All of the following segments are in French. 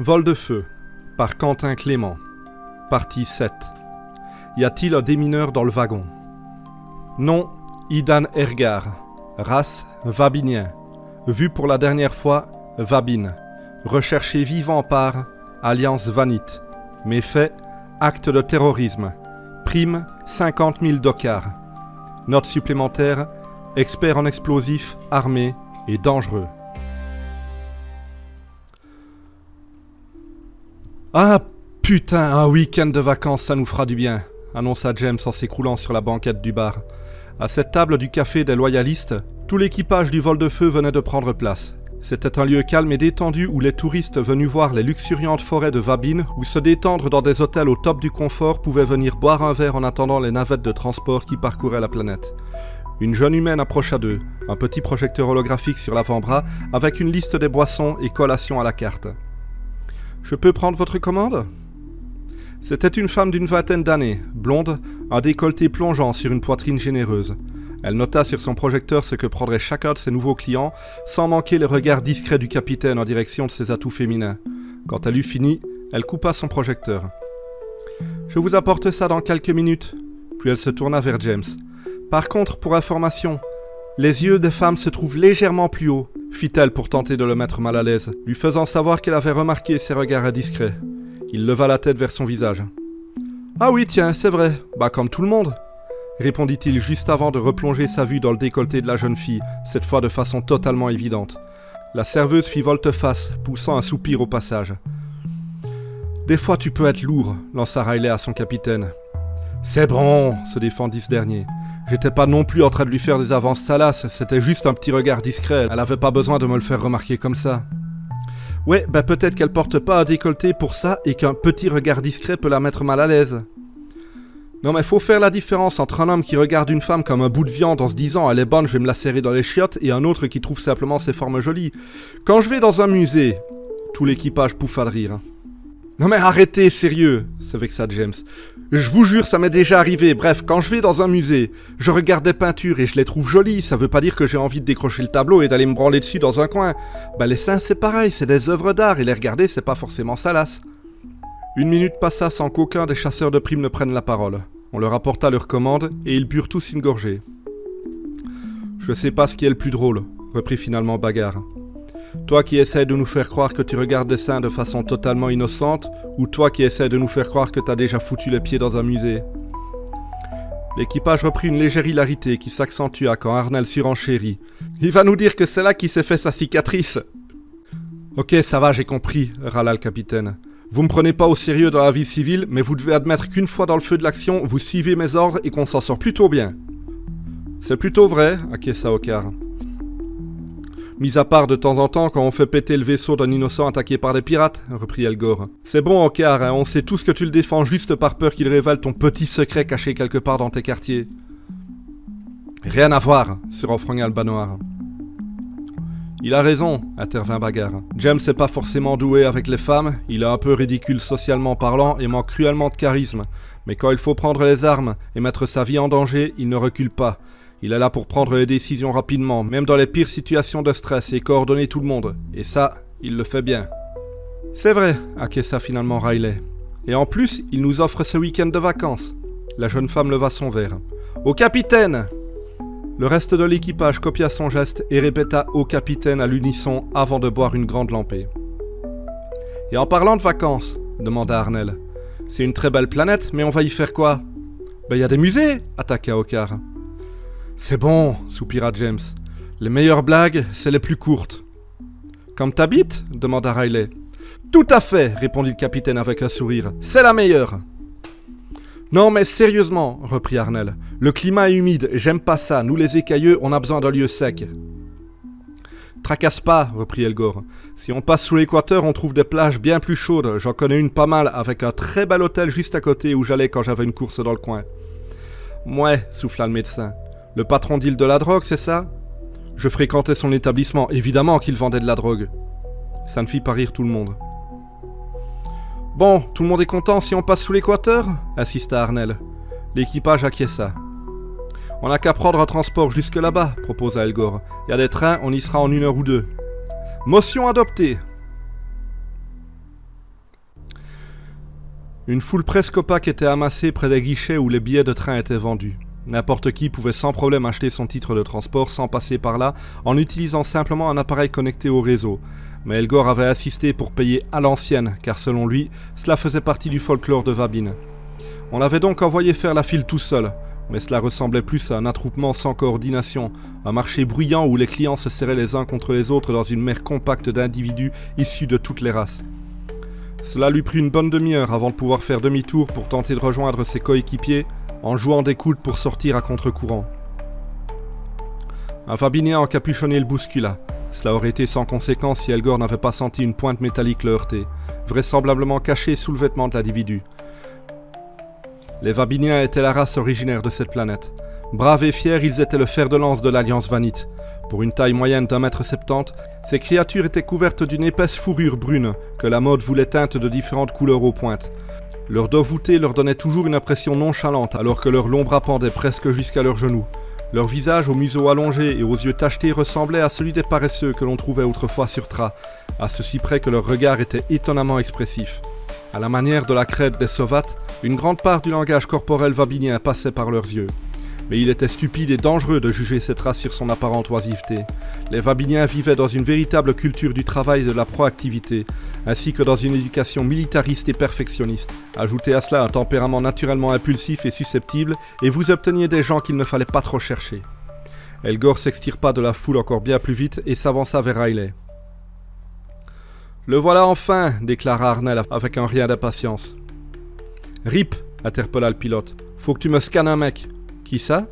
Vol de feu, par Quentin Clément. Partie 7. Y a-t-il un démineur dans le wagon? Nom, Idan Ergar. Race, Vabinien. Vu pour la dernière fois, Vabine. Recherché vivant par Alliance Vanit. Méfait, acte de terrorisme. Prime, 50 000 dollars. Note supplémentaire, expert en explosifs, armé et dangereux. Ah putain, un week-end de vacances, ça nous fera du bien, annonça James en s'écroulant sur la banquette du bar. À cette table du café des loyalistes, tout l'équipage du vol de feu venait de prendre place. C'était un lieu calme et détendu où les touristes venus voir les luxuriantes forêts de Vabine ou se détendre dans des hôtels au top du confort pouvaient venir boire un verre en attendant les navettes de transport qui parcouraient la planète. Une jeune humaine approcha d'eux, un petit projecteur holographique sur l'avant-bras avec une liste des boissons et collations à la carte. « Je peux prendre votre commande ?» C'était une femme d'une vingtaine d'années, blonde, un décolleté plongeant sur une poitrine généreuse. Elle nota sur son projecteur ce que prendrait chacun de ses nouveaux clients, sans manquer les regards discrets du capitaine en direction de ses atouts féminins. Quand elle eut fini, elle coupa son projecteur. « Je vous apporte ça dans quelques minutes. » Puis elle se tourna vers James. « Par contre, pour information, les yeux des femmes se trouvent légèrement plus hauts, fit-elle pour tenter de le mettre mal à l'aise, lui faisant savoir qu'elle avait remarqué ses regards indiscrets. Il leva la tête vers son visage. « Ah oui, tiens, c'est vrai, bah comme tout le monde !» répondit-il juste avant de replonger sa vue dans le décolleté de la jeune fille, cette fois de façon totalement évidente. La serveuse fit volte-face, poussant un soupir au passage. « Des fois tu peux être lourd, lança Riley à son capitaine. « C'est bon, se défendit ce dernier. J'étais pas non plus en train de lui faire des avances salaces, c'était juste un petit regard discret, elle avait pas besoin de me le faire remarquer comme ça. » Ouais, bah peut-être qu'elle porte pas un décolleté pour ça et qu'un petit regard discret peut la mettre mal à l'aise. Non mais faut faire la différence entre un homme qui regarde une femme comme un bout de viande en se disant « elle est bonne, je vais me la serrer dans les chiottes » et un autre qui trouve simplement ses formes jolies. Quand je vais dans un musée... Tout l'équipage pouffa de rire. Non mais arrêtez, sérieux, se vexa James. Je vous jure, ça m'est déjà arrivé. Bref, quand je vais dans un musée, je regarde des peintures et je les trouve jolies. Ça veut pas dire que j'ai envie de décrocher le tableau et d'aller me branler dessus dans un coin. Bah les seins c'est pareil, c'est des œuvres d'art et les regarder c'est pas forcément salace. Une minute passa sans qu'aucun des chasseurs de primes ne prenne la parole. On leur apporta leur commande et ils burent tous une gorgée. Je sais pas ce qui est le plus drôle, reprit finalement Bagarre. Toi qui essaies de nous faire croire que tu regardes des seins de façon totalement innocente, ou toi qui essaies de nous faire croire que t'as déjà foutu les pieds dans un musée. L'équipage reprit une légère hilarité qui s'accentua quand Arnel surenchérit. Il va nous dire que c'est là qu'il s'est fait sa cicatrice. Ok, ça va, j'ai compris, râla le capitaine. Vous me prenez pas au sérieux dans la vie civile, mais vous devez admettre qu'une fois dans le feu de l'action, vous suivez mes ordres et qu'on s'en sort plutôt bien. C'est plutôt vrai, acquiesça Ocar. Mis à part de temps en temps quand on fait péter le vaisseau d'un innocent attaqué par des pirates, reprit Elgor. C'est bon, Ocar, hein, on sait tous que tu le défends juste par peur qu'il révèle ton petit secret caché quelque part dans tes quartiers. Rien à voir, surrenfrogna le bas noir. Il a raison, intervint Bagarre. James n'est pas forcément doué avec les femmes, il est un peu ridicule socialement parlant et manque cruellement de charisme. Mais quand il faut prendre les armes et mettre sa vie en danger, il ne recule pas. Il est là pour prendre les décisions rapidement, même dans les pires situations de stress et coordonner tout le monde. Et ça, il le fait bien. C'est vrai, acquiesça finalement Riley. Et en plus, il nous offre ce week-end de vacances. La jeune femme leva son verre. Au capitaine! Le reste de l'équipage copia son geste et répéta au capitaine à l'unisson avant de boire une grande lampée. Et en parlant de vacances, demanda Arnel. C'est une très belle planète, mais on va y faire quoi? Ben y a des musées, attaqua Ocar. C'est bon, soupira James. Les meilleures blagues, c'est les plus courtes. Comme t'habites? Demanda Riley. Tout à fait, répondit le capitaine avec un sourire. C'est la meilleure. Non mais sérieusement, reprit Arnel. Le climat est humide, j'aime pas ça. Nous les écailleux, on a besoin d'un lieu sec. Tracasse pas, reprit Elgor. Si on passe sous l'équateur, on trouve des plages bien plus chaudes. J'en connais une pas mal, avec un très bel hôtel juste à côté où j'allais quand j'avais une course dans le coin. Mouais, souffla le médecin. Le patron deal de la drogue, c'est ça? Je fréquentais son établissement, évidemment qu'il vendait de la drogue. Ça ne fit pas rire tout le monde. Bon, tout le monde est content si on passe sous l'équateur? Insista Arnel. L'équipage acquiesça. On n'a qu'à prendre un transport jusque là-bas, proposa Elgor. Il y a des trains, on y sera en 1 heure ou 2. Motion adoptée. Une foule presque opaque était amassée près des guichets où les billets de train étaient vendus. N'importe qui pouvait sans problème acheter son titre de transport sans passer par là, en utilisant simplement un appareil connecté au réseau. Mais Elgor avait insisté pour payer à l'ancienne, car selon lui, cela faisait partie du folklore de Vabine. On l'avait donc envoyé faire la file tout seul, mais cela ressemblait plus à un attroupement sans coordination, un marché bruyant où les clients se serraient les uns contre les autres dans une mer compacte d'individus issus de toutes les races. Cela lui prit une bonne demi-heure avant de pouvoir faire demi-tour pour tenter de rejoindre ses coéquipiers, en jouant des coudes pour sortir à contre-courant. Un Vabinien encapuchonné le bouscula. Cela aurait été sans conséquence si Elgor n'avait pas senti une pointe métallique le heurter, vraisemblablement cachée sous le vêtement de l'individu. Les Vabiniens étaient la race originaire de cette planète. Braves et fiers, ils étaient le fer de lance de l'Alliance Vanite. Pour une taille moyenne d'1,70 m, ces créatures étaient couvertes d'une épaisse fourrure brune, que la mode voulait teinte de différentes couleurs aux pointes. Leur dos voûté leur donnait toujours une impression nonchalante, alors que leur long bras pendait presque jusqu'à leurs genoux. Leur visage, au museau allongé et aux yeux tachetés, ressemblait à celui des paresseux que l'on trouvait autrefois sur Thra, à ceci près que leur regard était étonnamment expressif. À la manière de la crête des Sovates, une grande part du langage corporel vabinien passait par leurs yeux. Mais il était stupide et dangereux de juger cette race sur son apparente oisiveté. Les Vabiniens vivaient dans une véritable culture du travail et de la proactivité, ainsi que dans une éducation militariste et perfectionniste. Ajoutez à cela un tempérament naturellement impulsif et susceptible, et vous obteniez des gens qu'il ne fallait pas trop chercher. Elgor s'extirpa de la foule encore bien plus vite et s'avança vers Riley. « Le voilà enfin !» déclara Arnel avec un rien d'impatience. « Rip !» interpella le pilote. « Faut que tu me scannes un mec. » « Qui ça ?»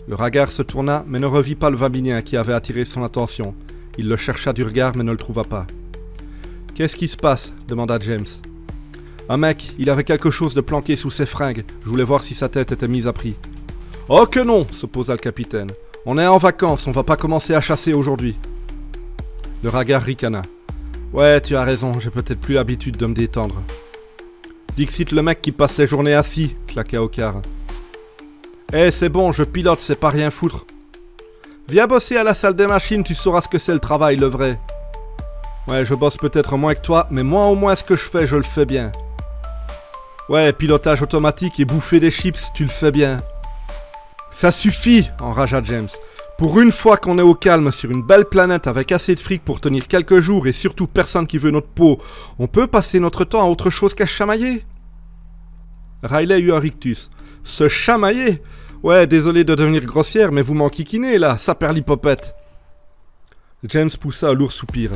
Le Ragar se tourna, mais ne revit pas le Vabinien qui avait attiré son attention. Il le chercha du regard, mais ne le trouva pas. « Qu'est-ce qui se passe ?» demanda James. « Un mec, il avait quelque chose de planqué sous ses fringues. Je voulais voir si sa tête était mise à prix. »« Oh que non !» s'opposa le capitaine. « On est en vacances, on va pas commencer à chasser aujourd'hui. » Le Ragar ricana. « Ouais, tu as raison, j'ai peut-être plus l'habitude de me détendre. »« Dixit le mec qui passe ses journées assis !» claqua Ocar. Eh, c'est bon, je pilote, c'est pas rien foutre. Viens bosser à la salle des machines, tu sauras ce que c'est le travail, le vrai. Ouais, je bosse peut-être moins que toi, mais moi au moins ce que je fais, je le fais bien. Ouais, pilotage automatique et bouffer des chips, tu le fais bien. Ça suffit, enragea James. Pour une fois qu'on est au calme sur une belle planète avec assez de fric pour tenir quelques jours et surtout personne qui veut notre peau, on peut passer notre temps à autre chose qu'à chamailler. Riley eut un rictus. Se chamailler ? Ouais, désolé de devenir grossière, mais vous m'enquiquinez là, saperlipopette. James poussa un lourd soupir.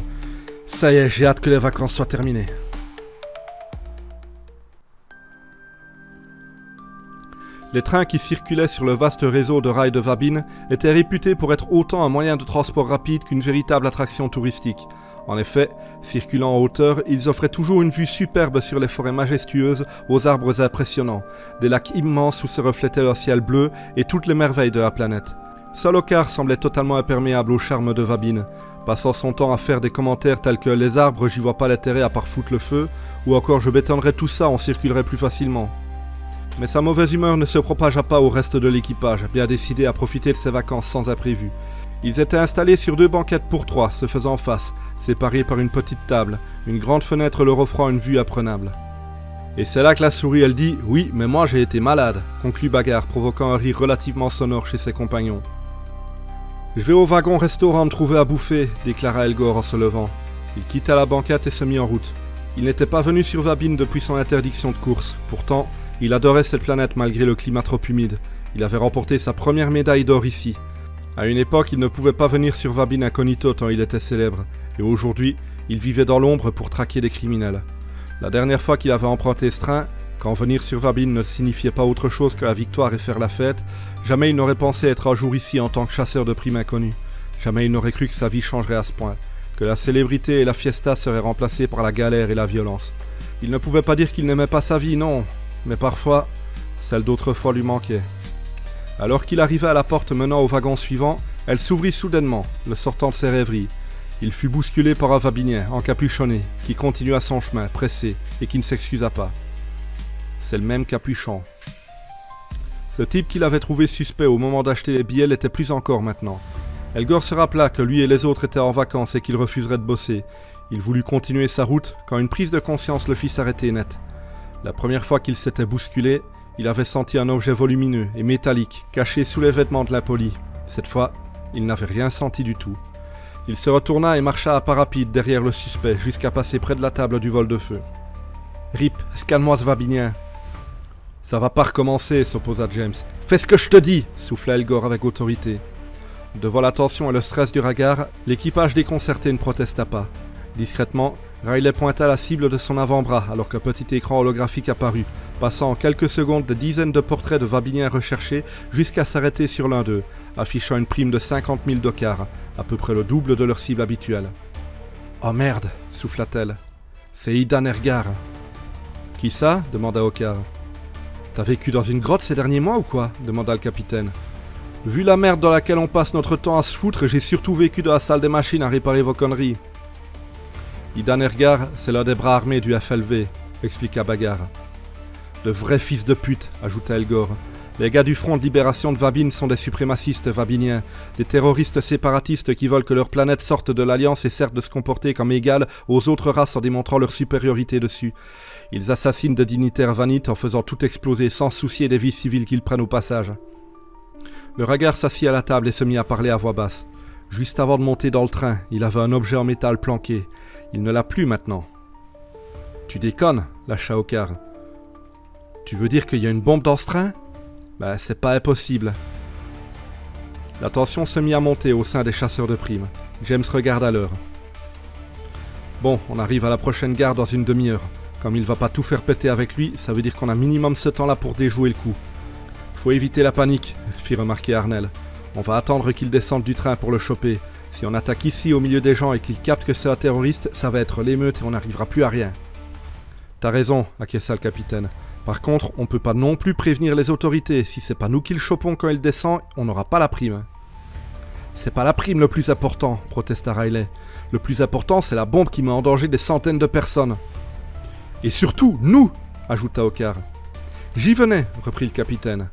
Ça y est, j'ai hâte que les vacances soient terminées. Les trains qui circulaient sur le vaste réseau de rails de Vabine étaient réputés pour être autant un moyen de transport rapide qu'une véritable attraction touristique. En effet, circulant en hauteur, ils offraient toujours une vue superbe sur les forêts majestueuses, aux arbres impressionnants, des lacs immenses où se reflétait le ciel bleu et toutes les merveilles de la planète. Seul Ocar semblait totalement imperméable au charme de Vabine, passant son temps à faire des commentaires tels que « les arbres, j'y vois pas l'intérêt à part foutre le feu » ou encore « je bétonnerais tout ça, on circulerait plus facilement ». Mais sa mauvaise humeur ne se propagea pas au reste de l'équipage, bien décidé à profiter de ses vacances sans imprévu. Ils étaient installés sur 2 banquettes pour 3, se faisant face, séparés par une petite table, une grande fenêtre leur offrant une vue imprenable. Et c'est là que la souris elle dit « Oui, mais moi j'ai été malade », conclut Bagarre, provoquant un rire relativement sonore chez ses compagnons. « Je vais au wagon-restaurant me trouver à bouffer », déclara Elgor en se levant. Il quitta la banquette et se mit en route. Il n'était pas venu sur Vabine depuis son interdiction de course. Pourtant, il adorait cette planète malgré le climat trop humide. Il avait remporté sa première médaille d'or ici. À une époque, il ne pouvait pas venir sur Vabine incognito tant il était célèbre. Et aujourd'hui, il vivait dans l'ombre pour traquer des criminels. La dernière fois qu'il avait emprunté ce train, quand venir sur Vabine ne signifiait pas autre chose que la victoire et faire la fête, jamais il n'aurait pensé être un jour ici en tant que chasseur de primes inconnus. Jamais il n'aurait cru que sa vie changerait à ce point, que la célébrité et la fiesta seraient remplacées par la galère et la violence. Il ne pouvait pas dire qu'il n'aimait pas sa vie, non, mais parfois, celle d'autrefois lui manquait. Alors qu'il arrivait à la porte menant au wagon suivant, elle s'ouvrit soudainement, le sortant de ses rêveries. Il fut bousculé par un Vabinien, encapuchonné, qui continua son chemin, pressé, et qui ne s'excusa pas. C'est le même Capuchon. Ce type qu'il avait trouvé suspect au moment d'acheter les billets l'était plus encore maintenant. Elgor se rappela que lui et les autres étaient en vacances et qu'il refuserait de bosser. Il voulut continuer sa route quand une prise de conscience le fit s'arrêter net. La première fois qu'il s'était bousculé, il avait senti un objet volumineux et métallique caché sous les vêtements de l'impoli. Cette fois, il n'avait rien senti du tout. Il se retourna et marcha à pas rapide derrière le suspect jusqu'à passer près de la table du vol-de-feu. « Rip, scanne-moi ce vabinien !»« Ça va pas recommencer », s'opposa James. « Fais ce que je te dis !» souffla Elgor avec autorité. Devant la tension et le stress du regard, l'équipage déconcerté ne protesta pas. Discrètement, Riley pointa la cible de son avant-bras alors qu'un petit écran holographique apparut, passant en quelques secondes de dizaines de portraits de vabiniens recherchés jusqu'à s'arrêter sur l'un d'eux, affichant une prime de 50 000 d'Okar, à peu près le double de leur cible habituelle. « Oh merde !» souffla-t-elle. « C'est Idan Ergar. »« Qui ça ?» demanda Okar. « T'as vécu dans une grotte ces derniers mois ou quoi ?» demanda le capitaine. « Vu la merde dans laquelle on passe notre temps à se foutre, j'ai surtout vécu dans la salle des machines à réparer vos conneries. » Idan Ergar, c'est l'un des bras armés du FLV, expliqua Bagar. De vrais fils de pute, ajouta Elgor. Les gars du Front de Libération de Vabine sont des suprémacistes vabiniens, des terroristes séparatistes qui veulent que leur planète sorte de l'Alliance et servent de se comporter comme égales aux autres races en démontrant leur supériorité dessus. Ils assassinent des dignitaires vanites en faisant tout exploser sans se soucier des vies civiles qu'ils prennent au passage. Le regard s'assit à la table et se mit à parler à voix basse. Juste avant de monter dans le train, il avait un objet en métal planqué. Il ne l'a plus maintenant. « Tu déconnes » lâcha Okar. « Tu veux dire qu'il y a une bombe dans ce train ?»« Ben, c'est pas impossible. » La tension se mit à monter au sein des chasseurs de primes. James regarda l'heure. « Bon, on arrive à la prochaine gare dans une demi-heure. Comme il va pas tout faire péter avec lui, ça veut dire qu'on a minimum ce temps-là pour déjouer le coup. Faut éviter la panique, » fit remarquer Arnel. « On va attendre qu'il descende du train pour le choper. Si on attaque ici au milieu des gens et qu'il capte que c'est un terroriste, ça va être l'émeute et on n'arrivera plus à rien. » T'as raison, acquiesça le capitaine. Par contre, on peut pas non plus prévenir les autorités. Si c'est pas nous qui le chopons quand il descend, on n'aura pas la prime. C'est pas la prime le plus important, protesta Riley. Le plus important, c'est la bombe qui met en danger des centaines de personnes. Et surtout, nous, ajouta Okar. J'y venais, reprit le capitaine.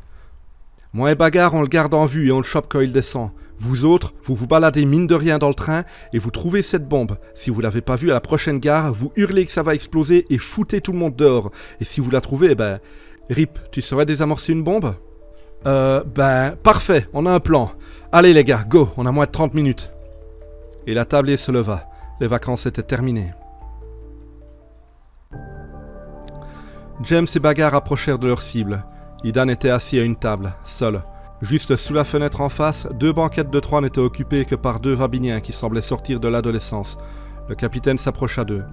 Moi et Bagar, on le garde en vue et on le chope quand il descend. Vous autres, vous vous baladez mine de rien dans le train et vous trouvez cette bombe. Si vous l'avez pas vue à la prochaine gare, vous hurlez que ça va exploser et foutez tout le monde dehors. Et si vous la trouvez, ben... Rip, tu saurais désamorcer une bombe ? Ben, parfait, on a un plan. Allez les gars, go, on a moins de 30 minutes. Et la tablée se leva. Les vacances étaient terminées. James et Bagar approchèrent de leur cible. Idan était assis à une table, seul. Juste sous la fenêtre en face, 2 banquettes de 3 n'étaient occupées que par 2 vabiniens qui semblaient sortir de l'adolescence. Le capitaine s'approcha d'eux.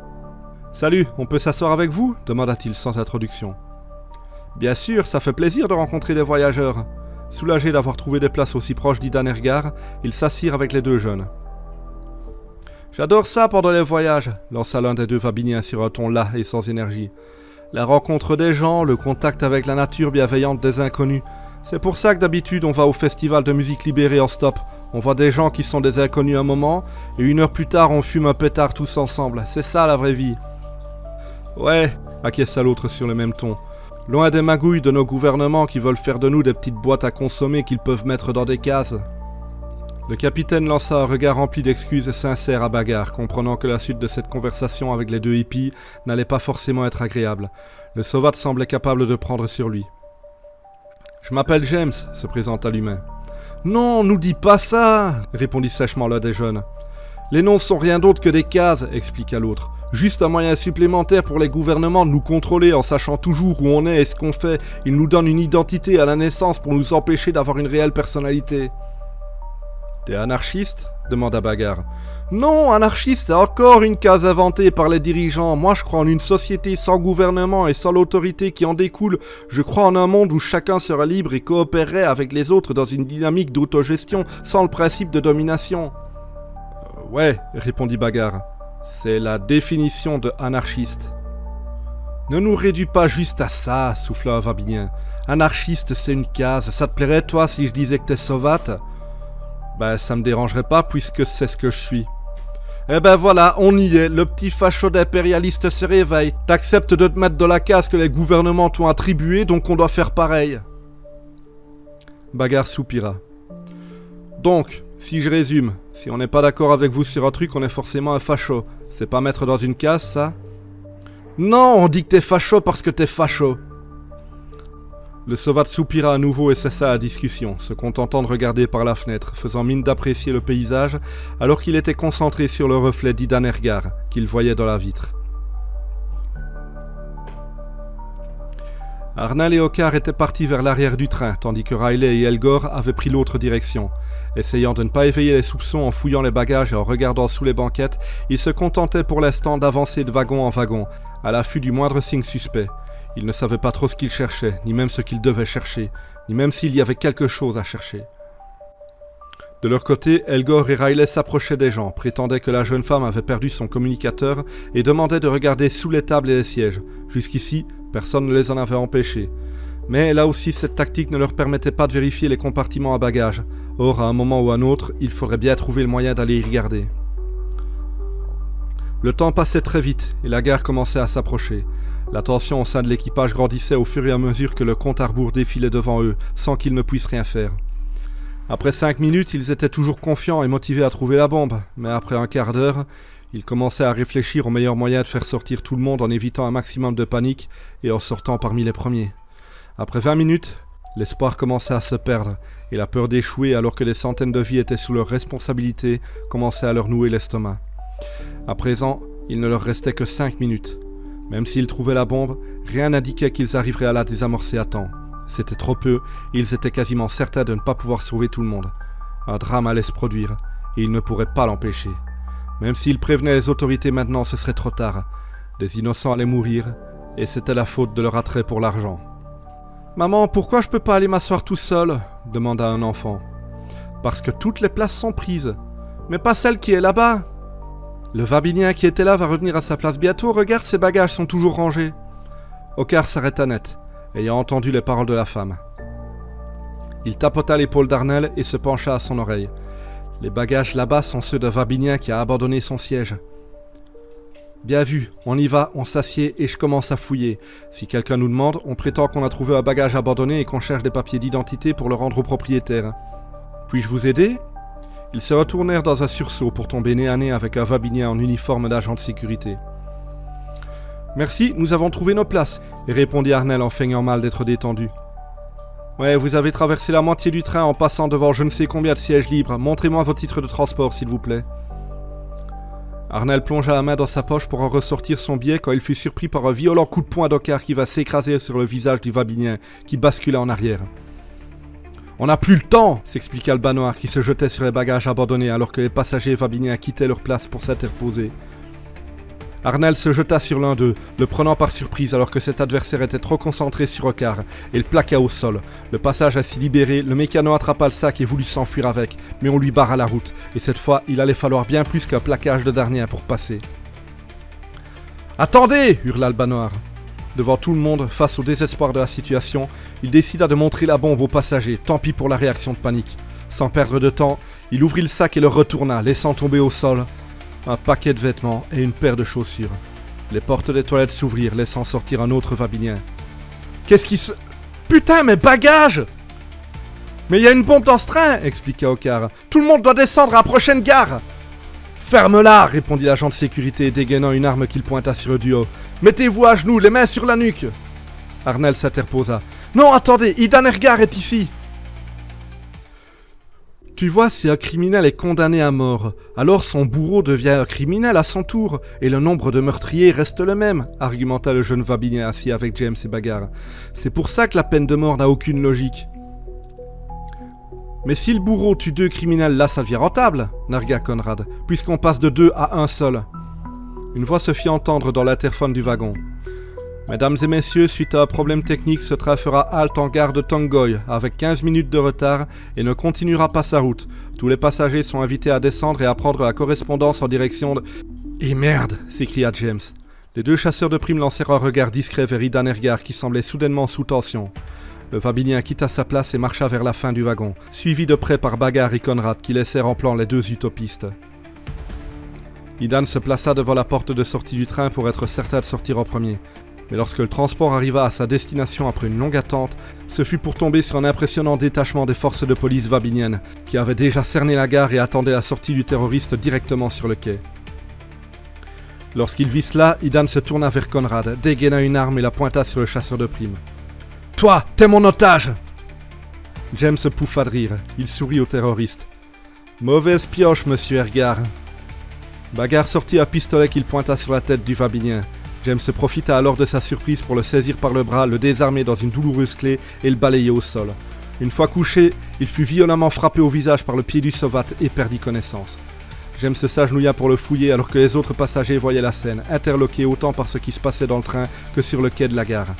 « Salut, on peut s'asseoir avec vous » demanda-t-il sans introduction. « Bien sûr, ça fait plaisir de rencontrer des voyageurs. » Soulagés d'avoir trouvé des places aussi proches d'Idan Ergar, ils s'assirent avec les 2 jeunes. « J'adore ça pendant les voyages » lança l'un des 2 vabiniens sur un ton las et sans énergie. « La rencontre des gens, le contact avec la nature bienveillante des inconnus. C'est pour ça que d'habitude on va au festival de musique libérée en stop. On voit des gens qui sont des inconnus un moment, et 1 heure plus tard on fume un pétard tous ensemble. C'est ça la vraie vie. » Ouais, acquiesça l'autre sur le même ton. Loin des magouilles de nos gouvernements qui veulent faire de nous des petites boîtes à consommer qu'ils peuvent mettre dans des cases. Le capitaine lança un regard rempli d'excuses sincères à Bagar, comprenant que la suite de cette conversation avec les 2 hippies n'allait pas forcément être agréable. Le Sovat semblait capable de prendre sur lui. « Je m'appelle James », se présenta l'humain. « Non, nous dis pas ça !» répondit sèchement l'un des jeunes. « Les noms sont rien d'autre que des cases », expliqua l'autre. « Juste un moyen supplémentaire pour les gouvernements de nous contrôler en sachant toujours où on est et ce qu'on fait. Ils nous donnent une identité à la naissance pour nous empêcher d'avoir une réelle personnalité. »« T'es anarchiste ?» demanda Bagar. « Non, anarchiste, c'est encore une case inventée par les dirigeants. Moi, je crois en une société sans gouvernement et sans l'autorité qui en découle. Je crois en un monde où chacun sera libre et coopérerait avec les autres dans une dynamique d'autogestion sans le principe de domination. » Ouais, répondit Bagar. C'est la définition de anarchiste. Ne nous réduis pas juste à ça, souffla un vabinien. Anarchiste, c'est une case. Ça te plairait, toi, si je disais que t'es sauvate ? Ben, ça me dérangerait pas, puisque c'est ce que je suis. Eh ben voilà, on y est, le petit facho d'impérialiste se réveille. T'acceptes de te mettre dans la case que les gouvernements t'ont attribuée, donc on doit faire pareil. Bagar soupira. Donc, si je résume, si on n'est pas d'accord avec vous sur un truc, on est forcément un facho. C'est pas mettre dans une case, ça ? Non, on dit que t'es facho parce que t'es facho. Le Sovat soupira à nouveau et cessa la discussion, se contentant de regarder par la fenêtre, faisant mine d'apprécier le paysage, alors qu'il était concentré sur le reflet d'Idan Ergar, qu'il voyait dans la vitre. Arnell et Okkar étaient partis vers l'arrière du train, tandis que Riley et Elgor avaient pris l'autre direction. Essayant de ne pas éveiller les soupçons en fouillant les bagages et en regardant sous les banquettes, ils se contentaient pour l'instant d'avancer de wagon en wagon, à l'affût du moindre signe suspect. Ils ne savaient pas trop ce qu'ils cherchaient, ni même ce qu'ils devaient chercher, ni même s'il y avait quelque chose à chercher. De leur côté, Elgor et Riley s'approchaient des gens, prétendaient que la jeune femme avait perdu son communicateur et demandaient de regarder sous les tables et les sièges. Jusqu'ici, personne ne les en avait empêchés. Mais là aussi, cette tactique ne leur permettait pas de vérifier les compartiments à bagages. Or, à un moment ou à un autre, il faudrait bien trouver le moyen d'aller y regarder. Le temps passait très vite et la gare commençait à s'approcher. La tension au sein de l'équipage grandissait au fur et à mesure que le compte à rebours défilait devant eux, sans qu'ils ne puissent rien faire. Après 5 minutes, ils étaient toujours confiants et motivés à trouver la bombe, mais après un quart d'heure, ils commençaient à réfléchir au meilleur moyen de faire sortir tout le monde en évitant un maximum de panique et en sortant parmi les premiers. Après 20 minutes, l'espoir commençait à se perdre, et la peur d'échouer alors que des centaines de vies étaient sous leur responsabilité commençait à leur nouer l'estomac. À présent, il ne leur restait que 5 minutes. Même s'ils trouvaient la bombe, rien n'indiquait qu'ils arriveraient à la désamorcer à temps. C'était trop peu, et ils étaient quasiment certains de ne pas pouvoir sauver tout le monde. Un drame allait se produire, et ils ne pourraient pas l'empêcher. Même s'ils prévenaient les autorités maintenant, ce serait trop tard. Des innocents allaient mourir, et c'était la faute de leur attrait pour l'argent. « Maman, pourquoi je peux pas aller m'asseoir tout seul ?» demanda un enfant. « Parce que toutes les places sont prises. Mais pas celle qui est là-bas. Le Vabinien qui était là va revenir à sa place bientôt, regarde, ses bagages sont toujours rangés. » Okkar s'arrêta net, ayant entendu les paroles de la femme. Il tapota l'épaule d'Arnell et se pencha à son oreille. « Les bagages là-bas sont ceux d'un Vabinien qui a abandonné son siège. » « Bien vu, on y va, on s'assied et je commence à fouiller. Si quelqu'un nous demande, on prétend qu'on a trouvé un bagage abandonné et qu'on cherche des papiers d'identité pour le rendre au propriétaire. Puis-je vous aider ?» Ils se retournèrent dans un sursaut pour tomber nez à nez avec un Vabinien en uniforme d'agent de sécurité. « Merci, nous avons trouvé nos places, » répondit Arnell en feignant mal d'être détendu. « Ouais, vous avez traversé la moitié du train en passant devant je ne sais combien de sièges libres. Montrez-moi vos titres de transport, s'il vous plaît. » Arnell plongea la main dans sa poche pour en ressortir son billet quand il fut surpris par un violent coup de poing d'Okkar qui va s'écraser sur le visage du Vabinien, qui bascula en arrière. « On n'a plus le temps !» s'expliqua le bas noir qui se jetait sur les bagages abandonnés alors que les passagers Vabiniens quittaient leur place pour s'interposer. Arnell se jeta sur l'un d'eux, le prenant par surprise alors que cet adversaire était trop concentré sur Okkar, et le plaqua au sol. Le passage ainsi libéré, le mécano attrapa le sac et voulut s'enfuir avec, mais on lui barra la route, et cette fois, il allait falloir bien plus qu'un plaquage de dernier pour passer. « Attendez !» hurla le bas noir. Devant tout le monde, face au désespoir de la situation, il décida de montrer la bombe aux passagers, tant pis pour la réaction de panique. Sans perdre de temps, il ouvrit le sac et le retourna, laissant tomber au sol un paquet de vêtements et une paire de chaussures. Les portes des toilettes s'ouvrirent, laissant sortir un autre Vabinien. « Qu'est-ce qui se... Putain, mes bagages !»« Mais il y a une bombe dans ce train !» expliqua Okkar. « Tout le monde doit descendre à la prochaine gare !»« Ferme-la !» répondit l'agent de sécurité, dégainant une arme qu'il pointa sur le duo. « Mettez-vous à genoux, les mains sur la nuque !» Arnell s'interposa. « Non, attendez, Idan Ergar est ici !» Tu vois, si un criminel est condamné à mort, alors son bourreau devient un criminel à son tour, et le nombre de meurtriers reste le même, argumenta le jeune Vabinien assis avec James et Bagarre. C'est pour ça que la peine de mort n'a aucune logique. Mais si le bourreau tue 2 criminels, là ça devient rentable, nargua Conrad, puisqu'on passe de 2 à 1 seul. Une voix se fit entendre dans l'interphone du wagon. Mesdames et messieurs, suite à un problème technique, ce train fera halte en gare de Tongoy, avec 15 minutes de retard, et ne continuera pas sa route. Tous les passagers sont invités à descendre et à prendre la correspondance en direction de... « Et merde !» s'écria James. Les 2 chasseurs de primes lancèrent un regard discret vers Idan Ergar qui semblait soudainement sous tension. Le Vabinien quitta sa place et marcha vers la fin du wagon, suivi de près par Bagarre et Conrad qui laissèrent en plan les 2 utopistes. Idan se plaça devant la porte de sortie du train pour être certain de sortir en premier. Mais lorsque le transport arriva à sa destination après une longue attente, ce fut pour tomber sur un impressionnant détachement des forces de police vabiniennes, qui avaient déjà cerné la gare et attendaient la sortie du terroriste directement sur le quai. Lorsqu'il vit cela, Ethan se tourna vers Conrad, dégaina une arme et la pointa sur le chasseur de primes. « Toi, t'es mon otage !» James pouffa de rire. Il sourit au terroriste. « Mauvaise pioche, monsieur Ergar. » Bagarre sortit un pistolet qu'il pointa sur la tête du Vabinien. James profita alors de sa surprise pour le saisir par le bras, le désarmer dans une douloureuse clé et le balayer au sol. Une fois couché, il fut violemment frappé au visage par le pied du Sovat et perdit connaissance. James s'agenouilla pour le fouiller alors que les autres passagers voyaient la scène, interloqués autant par ce qui se passait dans le train que sur le quai de la gare.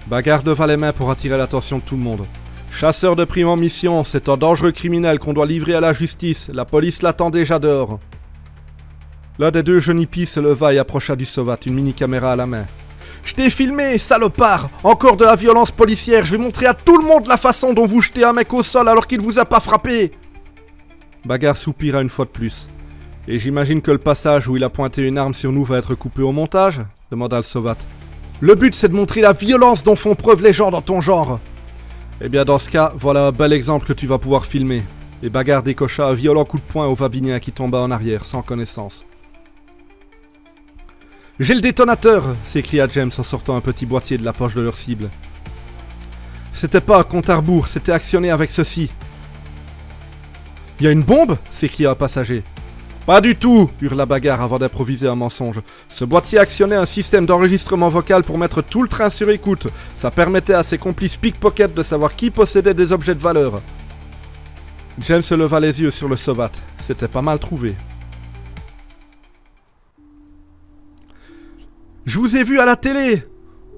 Bagarre leva les mains pour attirer l'attention de tout le monde. « Chasseur de primes en mission, c'est un dangereux criminel qu'on doit livrer à la justice. La police l'attend déjà dehors. » L'un des deux jeunes hippies se leva et approcha du Sovat, une mini-caméra à la main. « Je t'ai filmé, salopard! Encore de la violence policière, je vais montrer à tout le monde la façon dont vous jetez un mec au sol alors qu'il vous a pas frappé !» Bagarre soupira une fois de plus. « Et j'imagine que le passage où il a pointé une arme sur nous va être coupé au montage ?» demanda le Sovat. « Le but c'est de montrer la violence dont font preuve les gens dans ton genre !»« Eh bien dans ce cas, voilà un bel exemple que tu vas pouvoir filmer. » Et Bagarre décocha un violent coup de poing au Vabinien qui tomba en arrière, sans connaissance. « J'ai le détonateur !» s'écria James en sortant un petit boîtier de la poche de leur cible. « C'était pas un compte à rebours, c'était actionné avec ceci. »« Y a une bombe ?» s'écria un passager. « Pas du tout !» hurla Bagarre avant d'improviser un mensonge. « Ce boîtier actionnait un système d'enregistrement vocal pour mettre tout le train sur écoute. Ça permettait à ses complices pickpocket de savoir qui possédait des objets de valeur. » James se leva les yeux sur le Sovat. C'était pas mal trouvé. « Je vous ai vu à la télé !»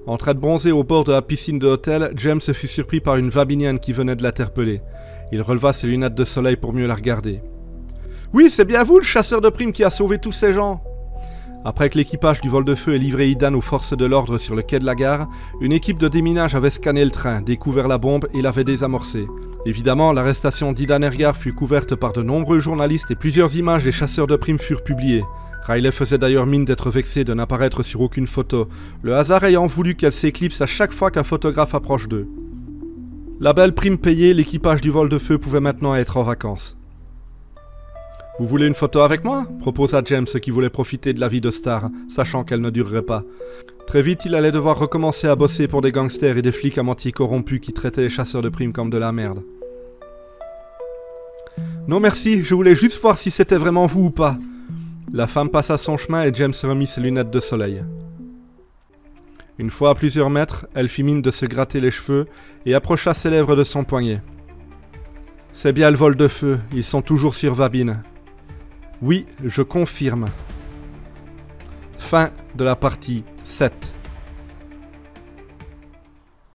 En train de bronzer au bord de la piscine de l'hôtel, James fut surpris par une Vabinienne qui venait de l'interpeller. Il releva ses lunettes de soleil pour mieux la regarder. « Oui, c'est bien vous, le chasseur de primes qui a sauvé tous ces gens !» Après que l'équipage du vol de feu ait livré Ethan aux forces de l'ordre sur le quai de la gare, une équipe de déminage avait scanné le train, découvert la bombe et l'avait désamorcée. Évidemment, l'arrestation d'Ethan Ergar fut couverte par de nombreux journalistes et plusieurs images des chasseurs de primes furent publiées. Riley faisait d'ailleurs mine d'être vexé de n'apparaître sur aucune photo, le hasard ayant voulu qu'elle s'éclipse à chaque fois qu'un photographe approche d'eux. La belle prime payée, l'équipage du vol de feu pouvait maintenant être en vacances. « Vous voulez une photo avec moi ?» proposa James qui voulait profiter de la vie de star, sachant qu'elle ne durerait pas. Très vite, il allait devoir recommencer à bosser pour des gangsters et des flics à moitié corrompus qui traitaient les chasseurs de primes comme de la merde. « Non merci, je voulais juste voir si c'était vraiment vous ou pas. » La femme passa son chemin et James remit ses lunettes de soleil. Une fois à plusieurs mètres, elle fit mine de se gratter les cheveux et approcha ses lèvres de son poignet. « C'est bien le vol de feu, ils sont toujours sur Vabine. »« Oui, je confirme. » Fin de la partie 7.